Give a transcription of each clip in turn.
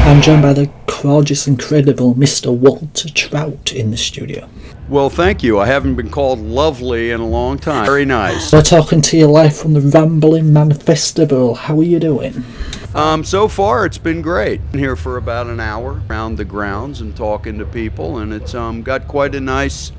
I'm joined by the gorgeous, incredible Mr. Walter Trout in the studio. Well, thank you. I haven't been called lovely in a long time. Very nice. We're talking to you live from the Rambling Man Festival. How are you doing? So far, it's been great. Been here for about an hour around the grounds and talking to people, and it's got quite a nice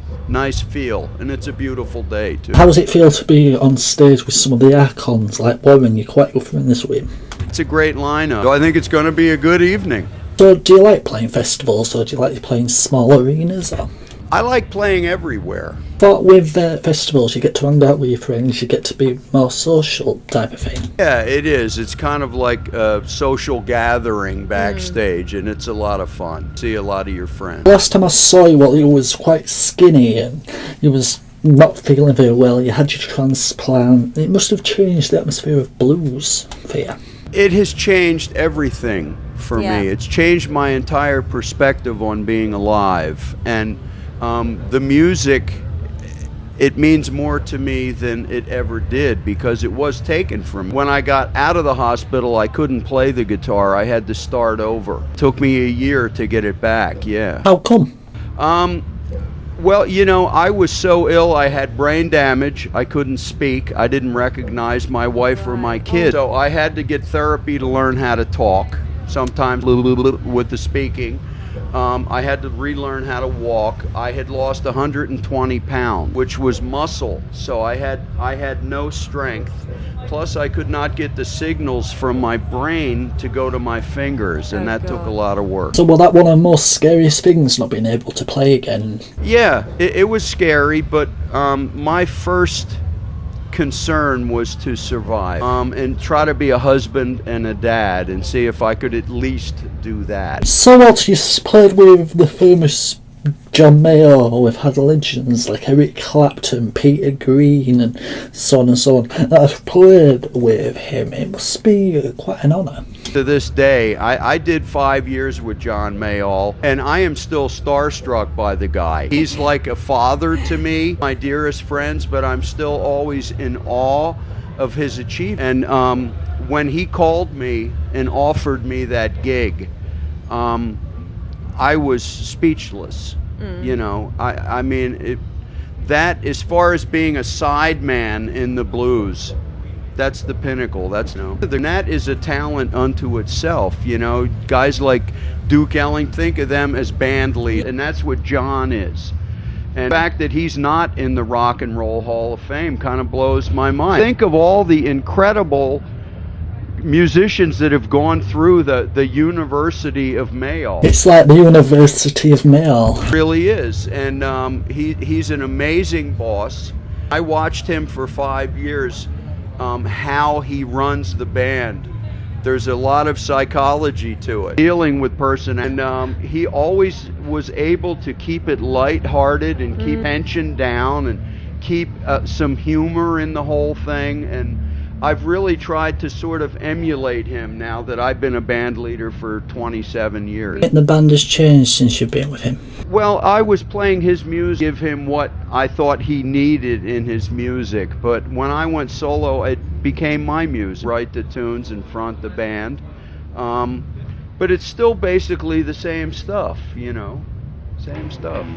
feel, and it's a beautiful day too. How does it feel to be on stage with some of the icons like Warren? You're quite up for this with him. It's a great lineup. I think it's going to be a good evening. So, do you like playing festivals, or do you like playing small arenas? Or? I like playing everywhere. But with festivals, you get to hang out with your friends, you get to be more social type of thing. Yeah, it is. It's kind of like a social gathering backstage, and it's a lot of fun. See a lot of your friends. Last time I saw you, well, you was quite skinny and you was not feeling very well. You had your transplant. It must have changed the atmosphere of blues for you. It has changed everything for me. It's changed my entire perspective on being alive, and the music, it means more to me than it ever did because it was taken from me. When I got out of the hospital, I couldn't play the guitar. I had to start over. It took me a year to get it back, How come? Well, you know, I was so ill, I had brain damage, I couldn't speak, I didn't recognize my wife or my kids. So I had to get therapy to learn how to talk, sometimes with the speaking. I had to relearn how to walk. I had lost 120 pounds, which was muscle, so I had no strength. Plus, I could not get the signals from my brain to go to my fingers, and that took a lot of work. So, was that one of the most scariest things, not being able to play again? Yeah, it was scary, but my first concern was to survive and try to be a husband and a dad and see if I could at least do that. So, Walter, you played with the famous John Mayall. We've had legends like Eric Clapton, Peter Green, and so on and so on that have played with him. It must be quite an honour. To this day, I did 5 years with John Mayall, and I am still starstruck by the guy. He's like a father to me, my dearest friends, but I'm still always in awe of his achievement. And when he called me and offered me that gig, I was speechless. You know, I mean, that as far as being a sideman in the blues, that's the pinnacle. That is a talent unto itself. You know, guys like Duke Ellington, think of them as band lead, and that's what John is. And the fact that he's not in the Rock and Roll Hall of Fame kind of blows my mind. Think of all the incredible musicians that have gone through the University of Mayall. It's like the University of Mayall. It really is, and he's an amazing boss. I watched him for 5 years, how he runs the band. There's a lot of psychology to it, dealing with person, and he always was able to keep it lighthearted and keep tension down and keep some humor in the whole thing. And I've really tried to sort of emulate him now that I've been a band leader for 27 years. The band has changed since you've been with him. Well, I was playing his music, give him what I thought he needed in his music, but when I went solo, it became my music. Write the tunes and front the band, but it's still basically the same stuff, you know, same stuff.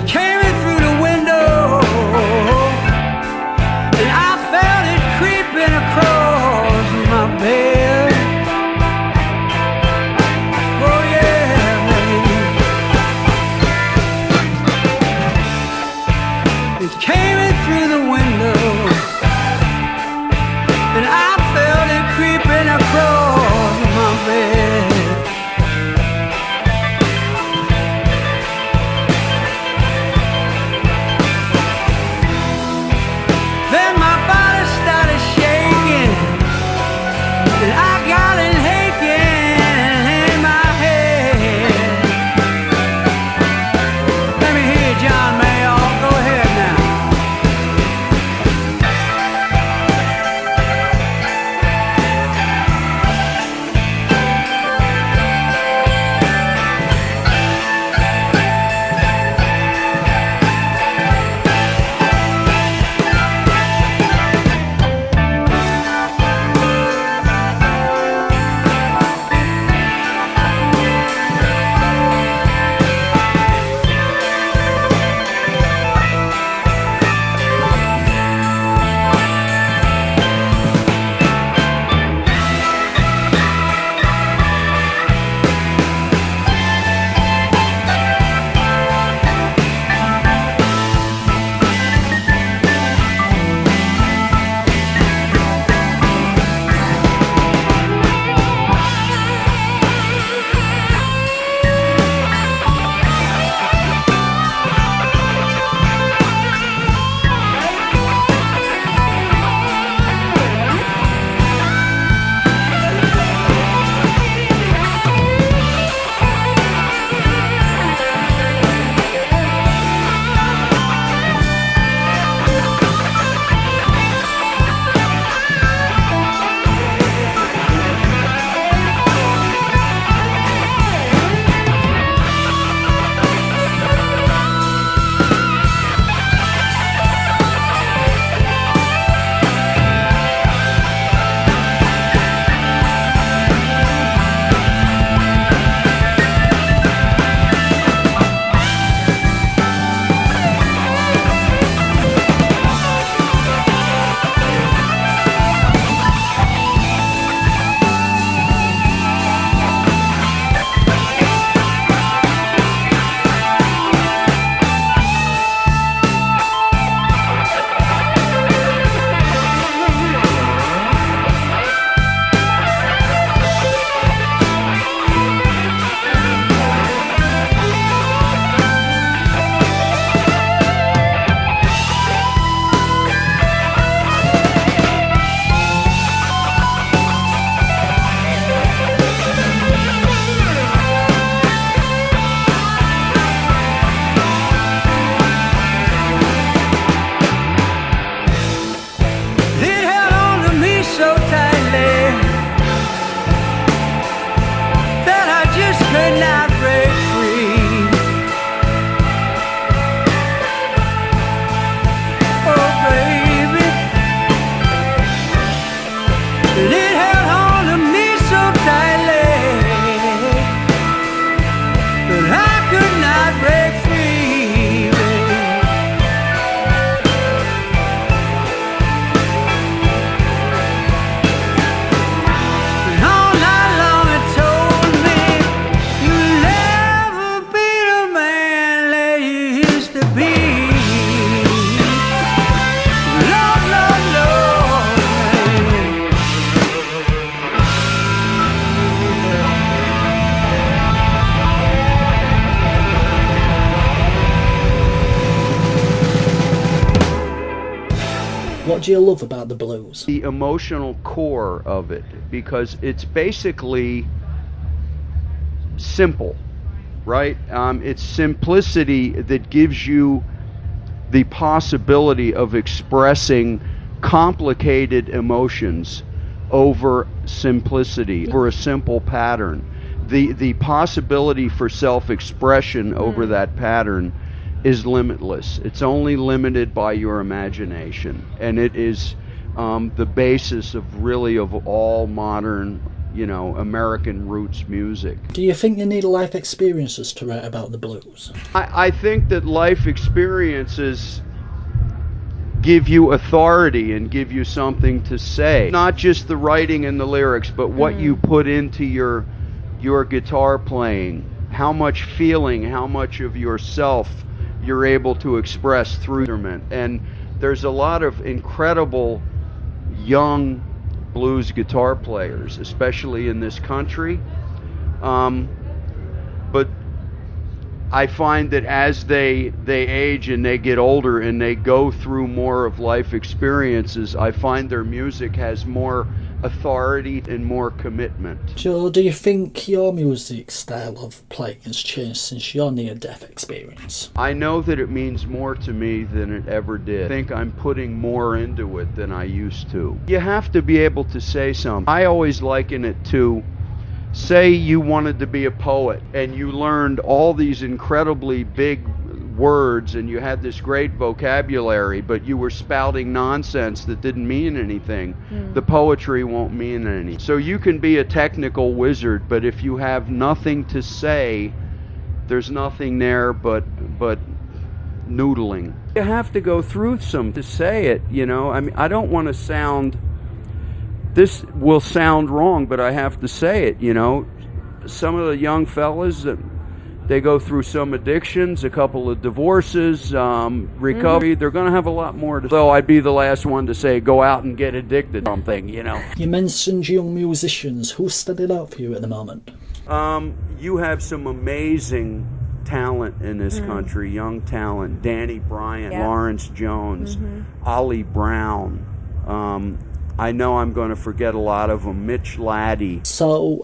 Came in through the window, and I felt it creeping What do you love about the blues? The emotional core of it, because it's basically simple, right? It's simplicity that gives you the possibility of expressing complicated emotions over simplicity, over a simple pattern. The possibility for self-expression over that pattern is limitless. It's only limited by your imagination, and it is the basis of all modern, American roots music. Do you think you need life experiences to write about the blues? I think that life experiences give you authority and give you something to say. Not just the writing and the lyrics, but what you put into your guitar playing. How much feeling, how much of yourself you're able to express through instrument. And there's a lot of incredible young blues guitar players, especially in this country. But I find that as they age and they get older and they go through more of life experiences, I find their music has more authority and more commitment. Joe, do you think your music style of playing has changed since your near-death experience? I know that it means more to me than it ever did. I think I'm putting more into it than I used to. You have to be able to say something. I always liken it to, say you wanted to be a poet and you learned all these incredibly big words and you had this great vocabulary, but you were spouting nonsense that didn't mean anything. The poetry won't mean anything. So you can be a technical wizard, but if you have nothing to say, there's nothing there but noodling. You have to go through some to say it, I mean, I don't want to sound, this will sound wrong, but I have to say it, some of the young fellas, they go through some addictions, a couple of divorces, recovery. They're going to have a lot more to. Though I'd be the last one to say, go out and get addicted to something, You mentioned young musicians. Who's standing out for you at the moment? You have some amazing talent in this country, young talent. Danny Bryant, Lawrence Jones, Ollie Brown. I know I'm going to forget a lot of them. Mitch Laddie. So,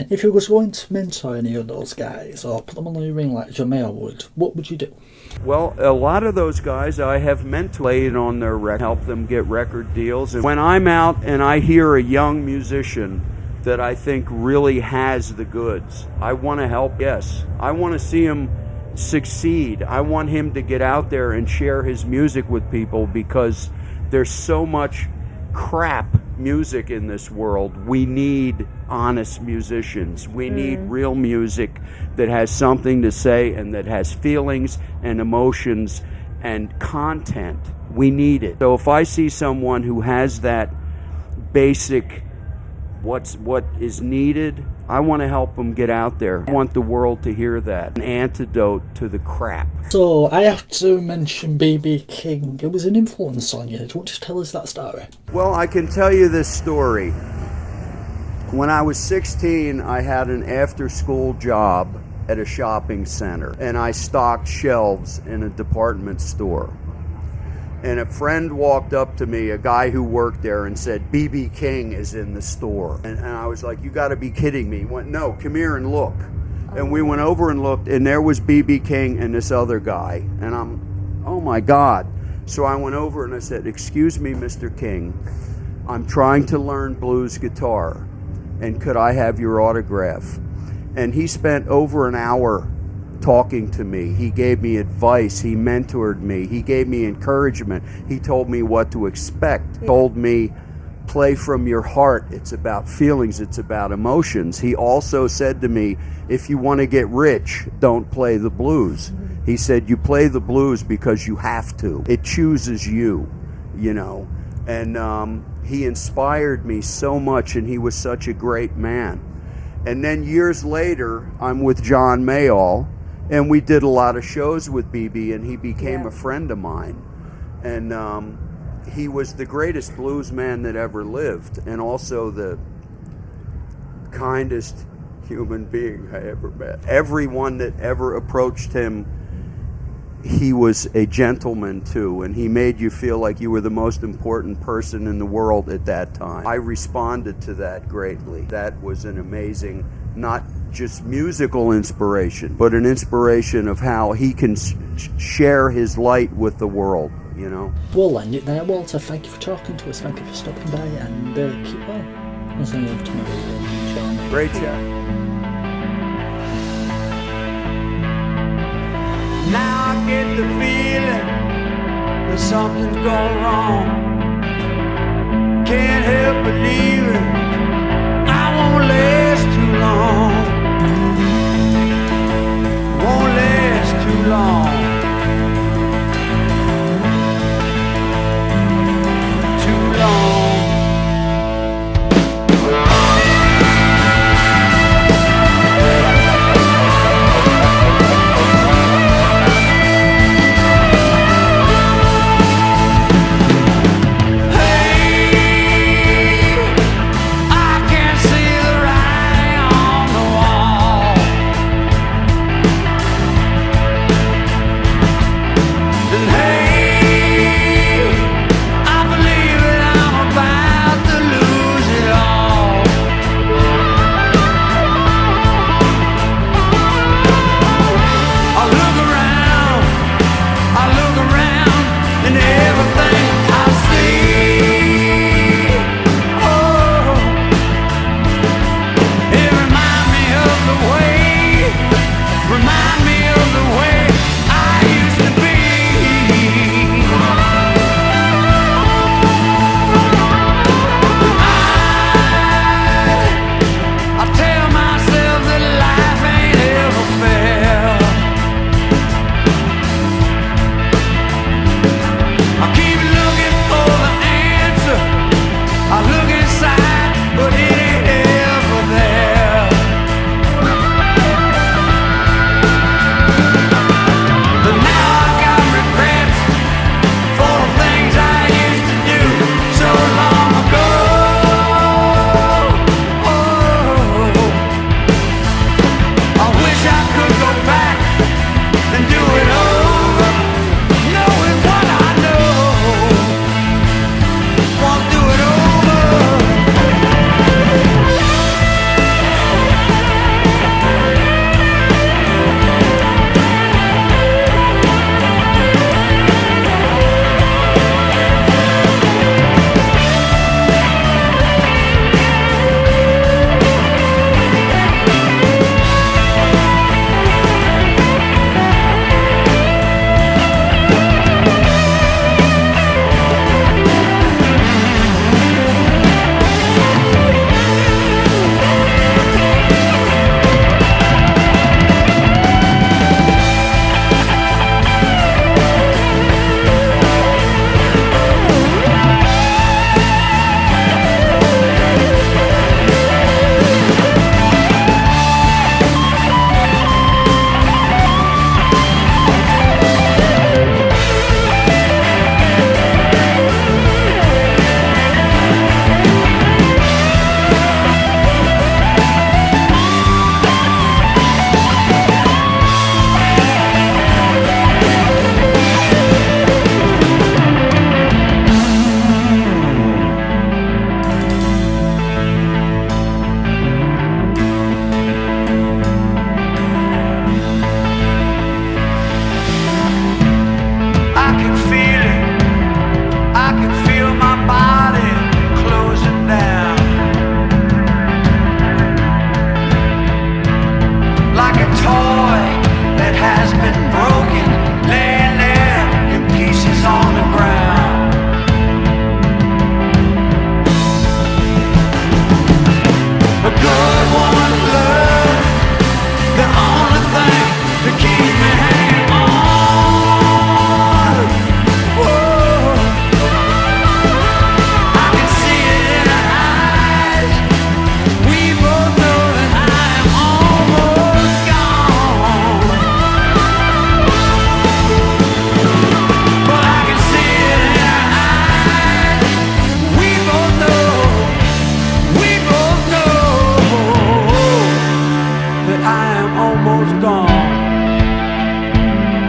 if you was going to mentor any of those guys or put them on the ring like Jamel would, what would you do? Well, a lot of those guys I have mentored, played on their record, helped them get record deals. And when I'm out and I hear a young musician that I think really has the goods, I want to help. Yes, I want to see him succeed. I want him to get out there and share his music with people, because there's so much crap music in this world. We need honest musicians. We need real music that has something to say and that has feelings and emotions and content. We need it. So if I see someone who has that basic what is needed, I want to help them get out there. I want the world to hear that. An antidote to the crap. So, I have to mention B.B. King. It was an influence on you. Do you want to tell us that story? Well, I can tell you this story. When I was 16, I had an after-school job at a shopping center, and I stocked shelves in a department store. And a friend walked up to me, a guy who worked there, and said, B.B. King is in the store. And I was like, you got to be kidding me. He went, no, come here and look. And we went over and looked, and there was B.B. King and this other guy. And I'm, oh my God. So I went over and I said, excuse me, Mr. King, I'm trying to learn blues guitar, and could I have your autograph? And he spent over an hour talking to me. He gave me advice. He mentored me. He gave me encouragement. He told me what to expect. He told me, play from your heart. It's about feelings. It's about emotions. He also said to me, if you want to get rich, don't play the blues. He said, you play the blues because you have to. It chooses you, And he inspired me so much, and he was such a great man. And then years later, I'm with John Mayall, and we did a lot of shows with BB, and he became a friend of mine. And he was the greatest blues man that ever lived, and also the kindest human being I ever met. Everyone that ever approached him he was a gentleman too, and he made you feel like you were the most important person in the world at that time. I responded to that greatly. That was an amazing, not just musical inspiration, but an inspiration of how he can share his light with the world, you know. We'll end it there. Walter, thank you for talking to us, thank you for stopping by, and keep well. I'll send you over to my John. Great chat. Now I get the feeling that something's gone wrong. Can't help believing I won't last too long. Won't last too long. Too long.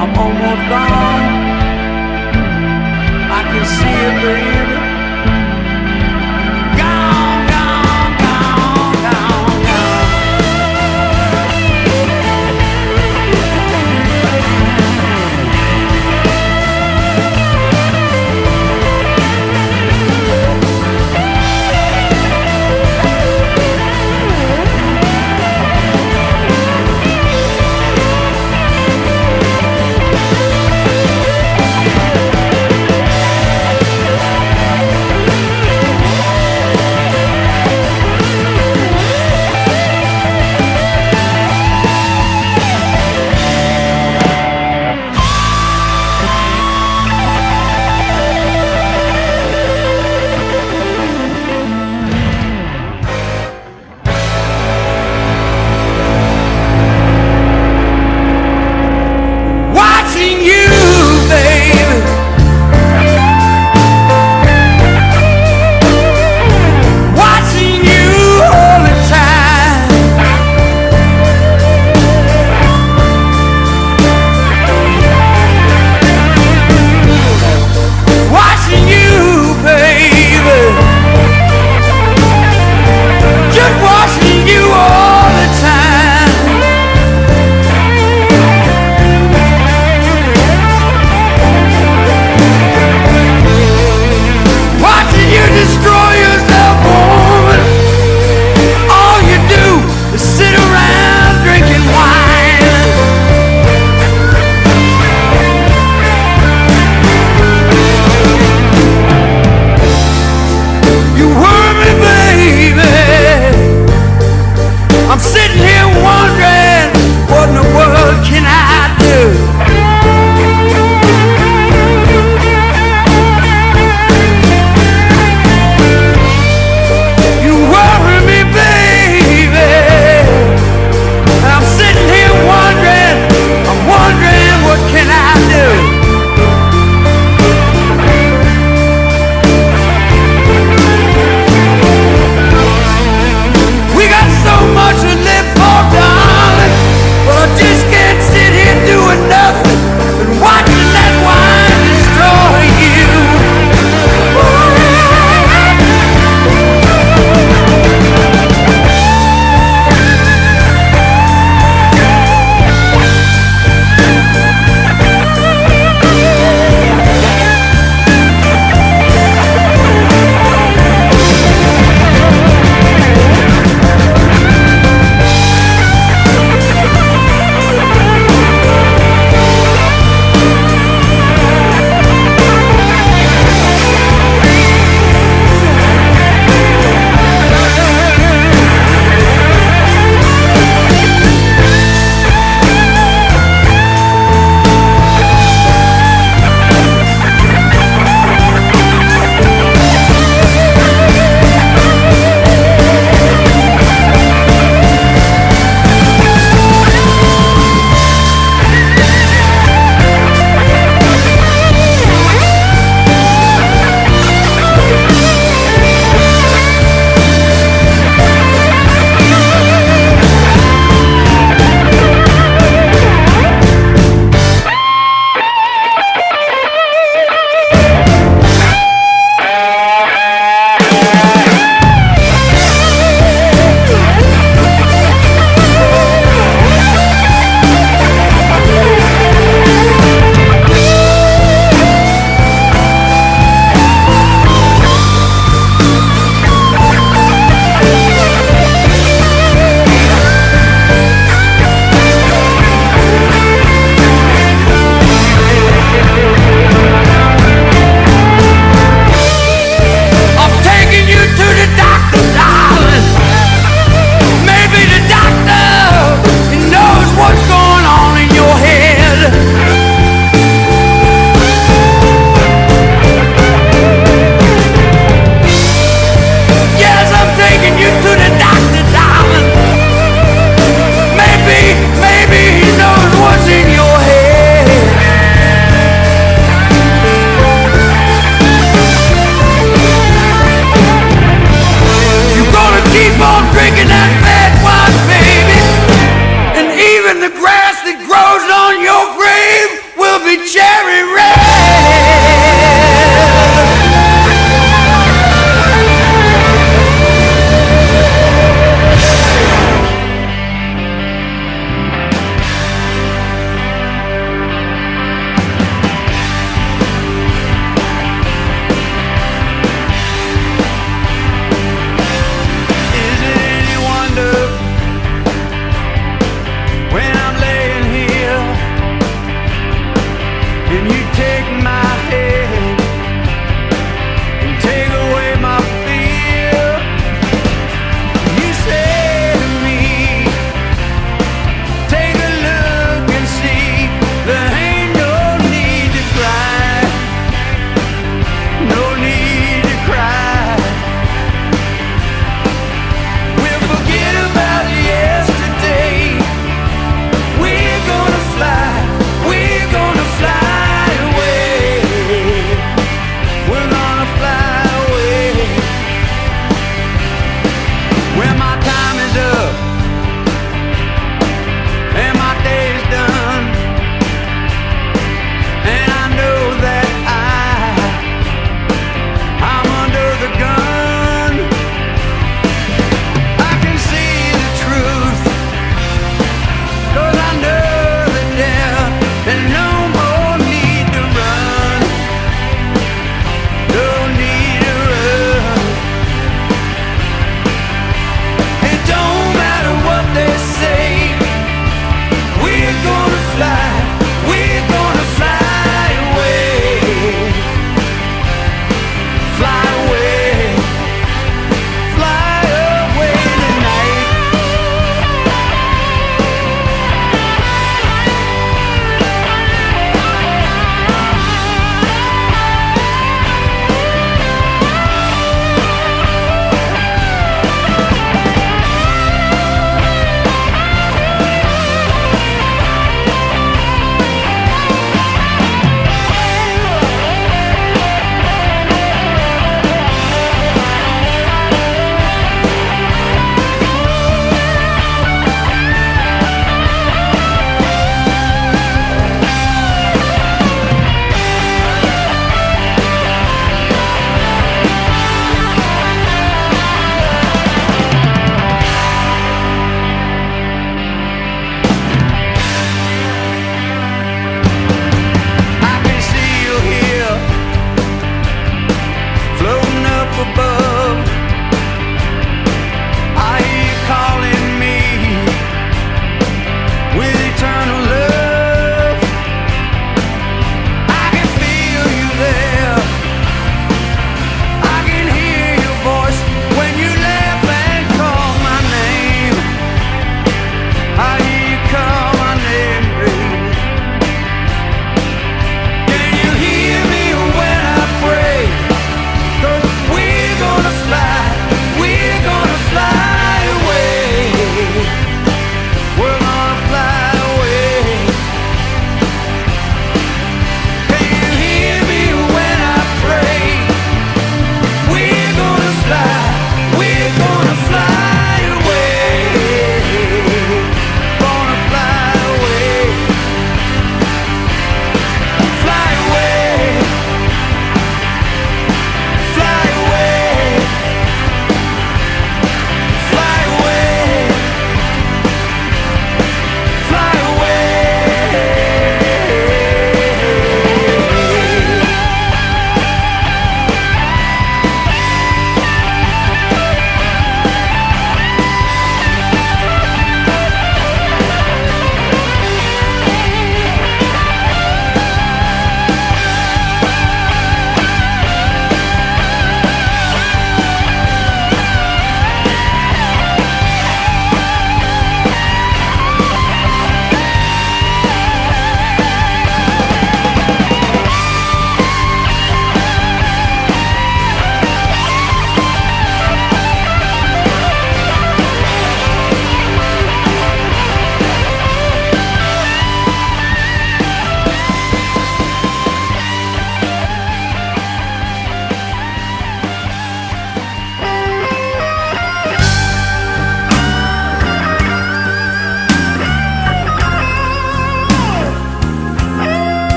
I'm almost gone. I can see it, baby. Gone, gone, gone, gone, gone. be cherry red. Is it any wonder when I'm laying here and you take my head and take away my fear? You say to me, take a look and see there ain't no need to cry, no need to cry. We'll forget about yesterday. We're gonna fly away.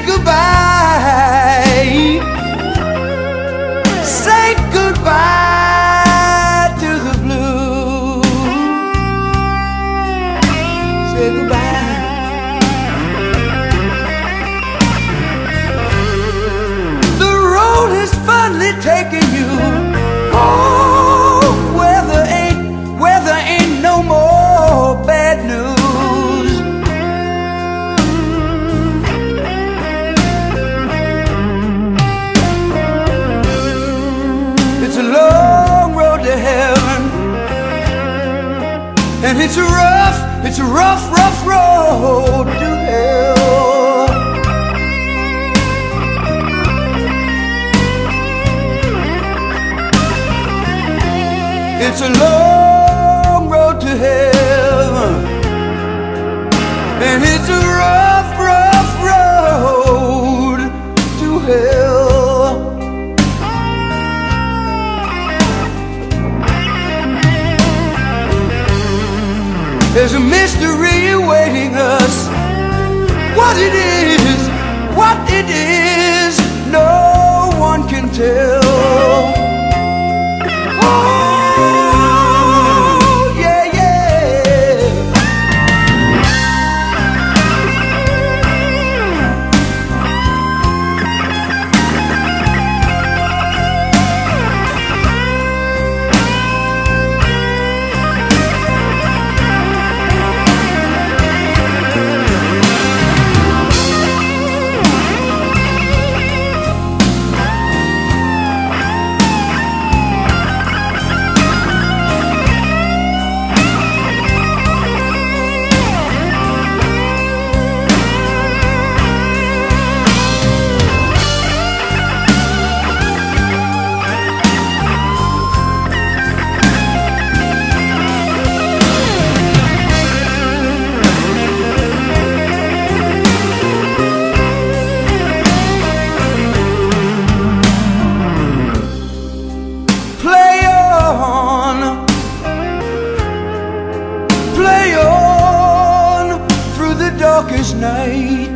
goodbye. Say goodbye to the blue. Say goodbye. The road has finally taken you. Oh, where there ain't no more bad news. It's a long road to heaven, and it's a rough road to hell. It's a long road to heaven, and it's a rough road to hell. There's a mystery awaiting us. What it is, no one can tell. Oh, yeah, yeah. Play on through the darkest night.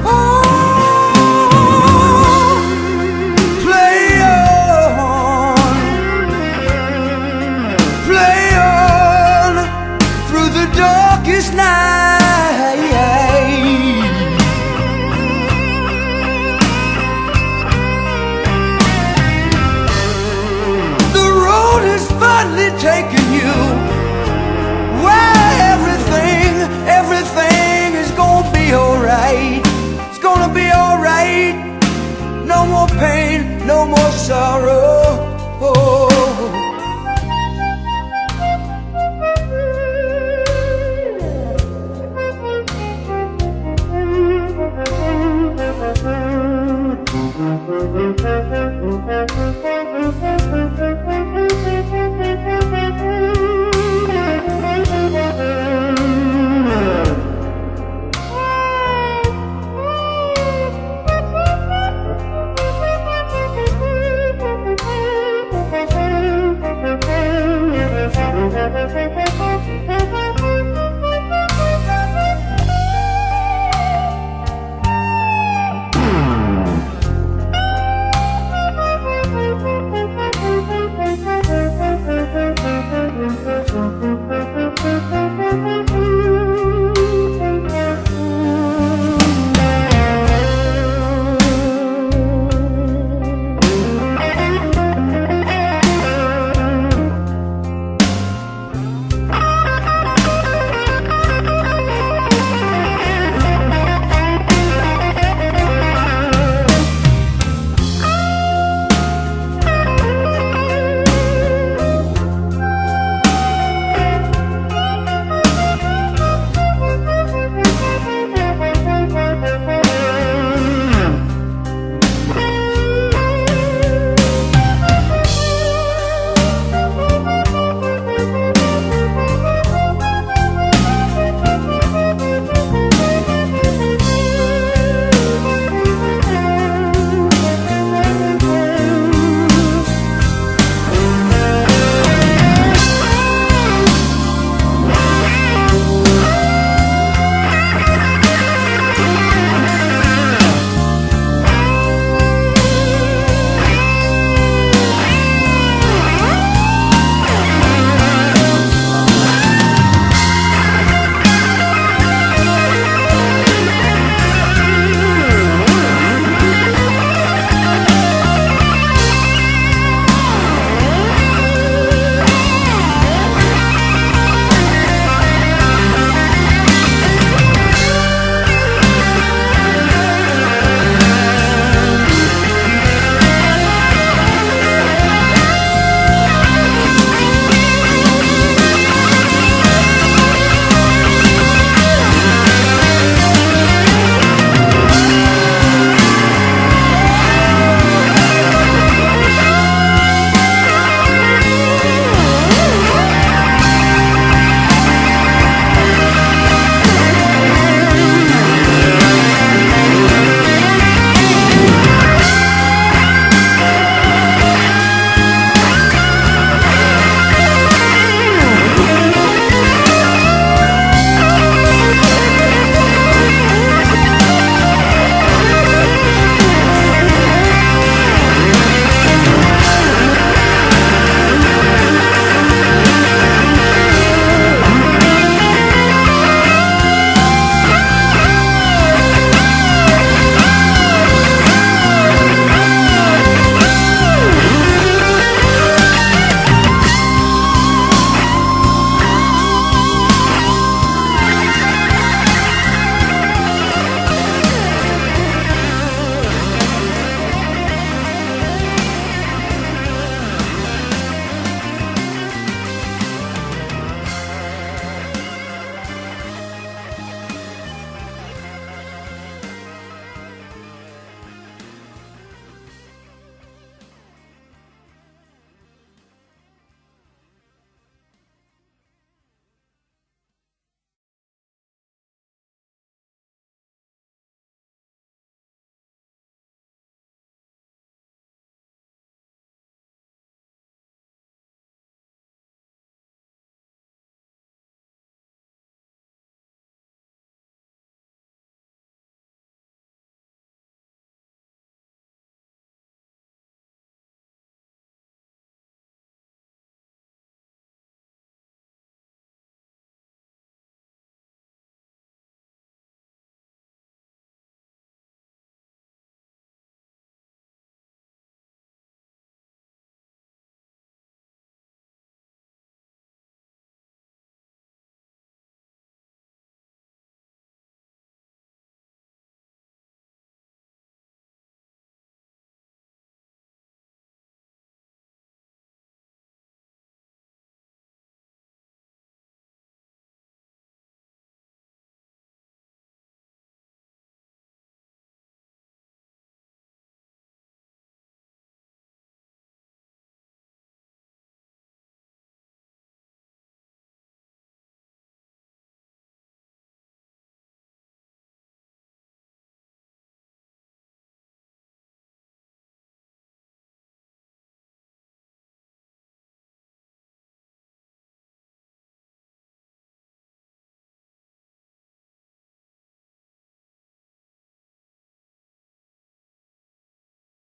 Oh, play on through the darkest night. Finally taking you where everything is gonna be alright. It's gonna be alright. No more pain, no more sorrow. Oh.